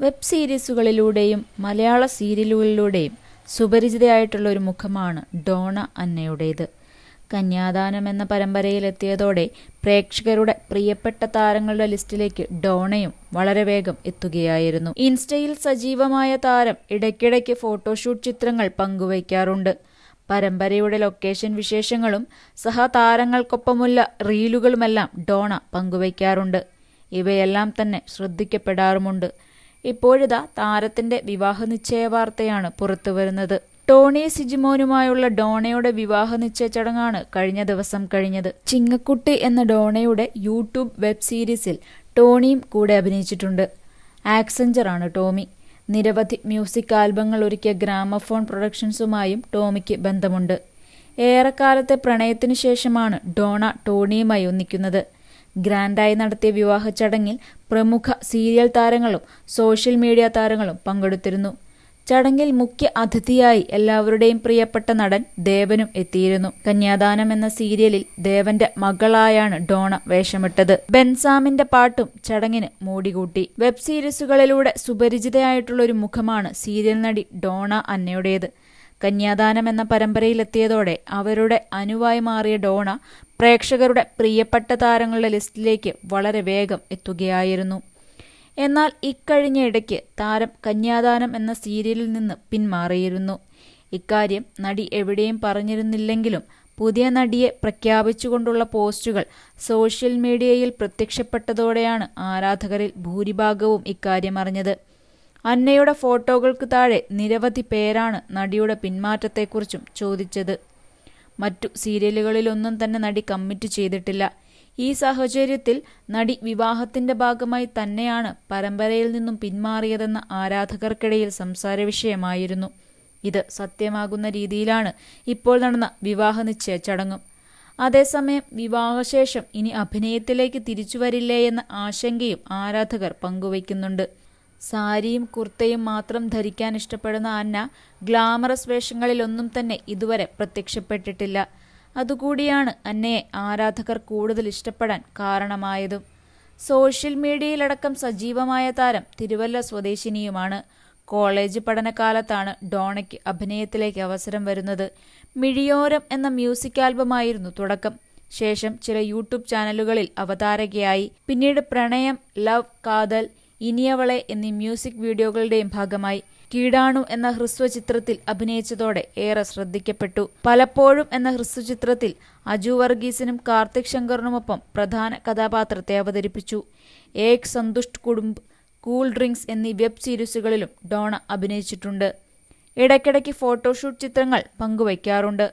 Web സീരീസുകളിലൂടെയും മലയാള സീരിയലുകളിലൂടെയും സുപരിചിതയായിട്ടുള്ള ഒരു മുഖമാണ് Donna അന്നയുടേത്. കന്യാദാനം എന്ന പരമ്പരയിലെത്തിയതോടെ പ്രേക്ഷകരുടെ പ്രിയപ്പെട്ട താരങ്ങളുടെ ലിസ്റ്റിലേക്ക് ഡോണയും വളരെ വേഗം എത്തുകയായിരുന്നു. ഇൻസ്റ്റയിൽ സജീവമായ താരം ഇടയ്ക്കിടയ്ക്ക് ഫോട്ടോഷൂട്ട് ചിത്രങ്ങൾ പങ്കുവയ്ക്കാറുണ്ട്. പരമ്പരയുടെ ലൊക്കേഷൻ വിശേഷങ്ങളും സഹതാരങ്ങൾക്കൊപ്പമുള്ള റീലുകളുമെല്ലാം ഡോണ പങ്കുവയ്ക്കാറുണ്ട്. ഇവയെല്ലാം തന്നെ ശ്രദ്ധിക്കപ്പെടാറുമുണ്ട്. ഇപ്പോഴിതാ താരത്തിന്റെ വിവാഹ നിശ്ചയ വാർത്തയാണ് പുറത്തുവരുന്നത്. ടോണി സിജിമോനുമായുള്ള ഡോണയുടെ വിവാഹ നിശ്ചയ ചടങ്ങാണ് കഴിഞ്ഞ ദിവസം കഴിഞ്ഞത്. ചിങ്ങക്കുട്ടി എന്ന ഡോണയുടെ യൂട്യൂബ് വെബ് സീരീസിൽ ടോണിയും കൂടെ അഭിനയിച്ചിട്ടുണ്ട്. ആക്സഞ്ചറാണ് ടോമി. നിരവധി മ്യൂസിക് ആൽബങ്ങൾ ഒരുക്കിയ ഗ്രാമഫോൺ പ്രൊഡക്ഷൻസുമായും ടോമിക്ക് ബന്ധമുണ്ട്. ഏറെക്കാലത്തെ പ്രണയത്തിനു ശേഷമാണ് ഡോണ ടോണിയുമായി ഒന്നിക്കുന്നത്. ഗ്രാൻഡായി നടത്തിയ വിവാഹ ചടങ്ങിൽ പ്രമുഖ സീരിയൽ താരങ്ങളും സോഷ്യൽ മീഡിയ താരങ്ങളും പങ്കെടുത്തിരുന്നു. ചടങ്ങിൽ മുഖ്യ അതിഥിയായി എല്ലാവരുടെയും പ്രിയപ്പെട്ട നടൻ ദേവനും എത്തിയിരുന്നു. കന്യാദാനം എന്ന സീരിയലിൽ ദേവന്റെ മകളായാണ് ഡോണ വേഷമിട്ടത്. ബെൻസാമിന്റെ പാട്ടും ചടങ്ങിന് മോടികൂട്ടി. വെബ് സീരീസുകളിലൂടെ സുപരിചിതയായിട്ടുള്ള ഒരു മുഖമാണ് സീരിയൽ നടി ഡോണ അന്നയുടേത്. കന്യാദാനം എന്ന പരമ്പരയിലെത്തിയതോടെ അവരുടെ അനുവായി മാറിയ ഡോണ പ്രേക്ഷകരുടെ പ്രിയപ്പെട്ട താരങ്ങളുടെ ലിസ്റ്റിലേക്ക് വളരെ വേഗം എത്തുകയായിരുന്നു. എന്നാൽ ഇക്കഴിഞ്ഞ ഇടയ്ക്ക് താരം കന്യാദാനം എന്ന സീരിയലിൽ നിന്ന് പിന്മാറിയിരുന്നു. ഇക്കാര്യം നടി എവിടെയും പറഞ്ഞിരുന്നില്ലെങ്കിലും പുതിയ നടിയെ പ്രഖ്യാപിച്ചുകൊണ്ടുള്ള പോസ്റ്റുകൾ സോഷ്യൽ മീഡിയയിൽ പ്രത്യക്ഷപ്പെട്ടതോടെയാണ് ആരാധകരിൽ ഭൂരിഭാഗവും ഇക്കാര്യം അറിഞ്ഞത്. അന്നയുടെ ഫോട്ടോകൾക്ക് താഴെ നിരവധി പേരാണ് നടിയുടെ പിന്മാറ്റത്തെക്കുറിച്ചും ചോദിച്ചത്. മറ്റു സീരിയലുകളിലൊന്നും തന്നെ നടി കമ്മിറ്റ് ചെയ്തിട്ടില്ല. ഈ സാഹചര്യത്തിൽ നടി വിവാഹത്തിന്റെ ഭാഗമായി തന്നെയാണ് പരമ്പരയിൽ നിന്നും പിന്മാറിയതെന്ന ആരാധകർക്കിടയിൽ സംസാര വിഷയമായിരുന്നു. ഇത് സത്യമാകുന്ന രീതിയിലാണ് ഇപ്പോൾ നടന്ന വിവാഹ നിശ്ചയ ചടങ്ങും. അതേസമയം വിവാഹശേഷം ഇനി അഭിനയത്തിലേക്ക് തിരിച്ചുവരില്ലേ എന്ന ആശങ്കയും ആരാധകർ പങ്കുവയ്ക്കുന്നുണ്ട്. സാരിയും കുർത്തയും മാത്രം ധരിക്കാൻ ഇഷ്ടപ്പെടുന്ന അന്ന ഗ്ലാമറസ് വേഷങ്ങളിലൊന്നും തന്നെ ഇതുവരെ പ്രത്യക്ഷപ്പെട്ടിട്ടില്ല. അതുകൂടിയാണ് അന്നയെ ആരാധകർ കൂടുതൽ ഇഷ്ടപ്പെടാൻ കാരണമായതും. സോഷ്യൽ മീഡിയയിലടക്കം സജീവമായ താരം തിരുവല്ല സ്വദേശിനിയുമാണ്. കോളേജ് പഠനകാലത്താണ് ഡോണയ്ക്ക് അഭിനയത്തിലേക്ക് അവസരം വരുന്നത്. മിഴിയോരം എന്ന മ്യൂസിക് ആൽബമായിരുന്നു തുടക്കം. ശേഷം ചില യൂട്യൂബ് ചാനലുകളിൽ അവതാരകയായി. പിന്നീട് പ്രണയം, ലവ്, കാതൽ, ഇനിയവളെ എന്നീ മ്യൂസിക് വീഡിയോകളുടെയും ഭാഗമായി. കീടാണു എന്ന ഹ്രസ്വചിത്രത്തിൽ അഭിനയിച്ചതോടെ ഏറെ ശ്രദ്ധിക്കപ്പെട്ടു. പലപ്പോഴും എന്ന ഹ്രസ്വചിത്രത്തിൽ അജു വർഗീസിനും കാർത്തിക് ശങ്കറിനുമൊപ്പം പ്രധാന കഥാപാത്രത്തെ അവതരിപ്പിച്ചു. ഏക് സന്തുഷ്ട് കുടുംബ്, കൂൾ ഡ്രിങ്ക്സ് എന്നീ വെബ് സീരീസുകളിലും ഡോണ അഭിനയിച്ചിട്ടുണ്ട്. ഇടയ്ക്കിടയ്ക്ക് ഫോട്ടോഷൂട്ട് ചിത്രങ്ങൾ പങ്കുവയ്ക്കാറുണ്ട്.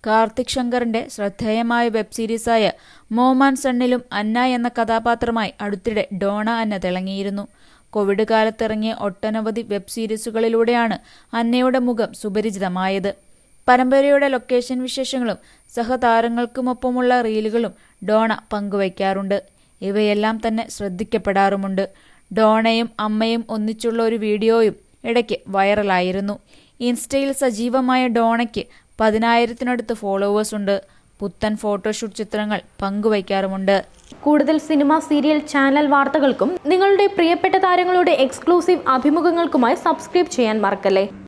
കാർത്തിക് ശങ്കറിന്റെ ശ്രദ്ധേയമായ വെബ് സീരീസായ മോം ആൻഡ് സണ്ണിലും അന്ന എന്ന കഥാപാത്രമായി അടുത്തിടെ ഡോണ അന്ന തിളങ്ങിയിരുന്നു. കോവിഡ് കാലത്തിറങ്ങിയ ഒട്ടനവധി വെബ് സീരീസുകളിലൂടെയാണ് അന്നയുടെ മുഖം സുപരിചിതമായത്. പരമ്പരയുടെ ലൊക്കേഷൻ വിശേഷങ്ങളും സഹതാരങ്ങൾക്കുമൊപ്പമുള്ള റീലുകളും ഡോണ പങ്കുവയ്ക്കാറുണ്ട്. ഇവയെല്ലാം തന്നെ ശ്രദ്ധിക്കപ്പെടാറുമുണ്ട്. ഡോണയും അമ്മയും ഒന്നിച്ചുള്ള ഒരു വീഡിയോയും ഇടയ്ക്ക് വൈറലായിരുന്നു. ഇൻസ്റ്റയിൽ സജീവമായ ഡോണയ്ക്ക് 10,000-നടുത്ത് ഫോളോവേഴ്സ് ഉണ്ട്. പുത്തൻ ഫോട്ടോഷൂട്ട് ചിത്രങ്ങൾ പങ്കുവയ്ക്കാറുമുണ്ട്. കൂടുതൽ സിനിമ, സീരിയൽ, ചാനൽ വാർത്തകൾക്കും നിങ്ങളുടെ പ്രിയപ്പെട്ട താരങ്ങളുടെ എക്സ്ക്ലൂസീവ് അഭിമുഖങ്ങൾക്കുമായി സബ്സ്ക്രൈബ് ചെയ്യാൻ മറക്കല്ലേ.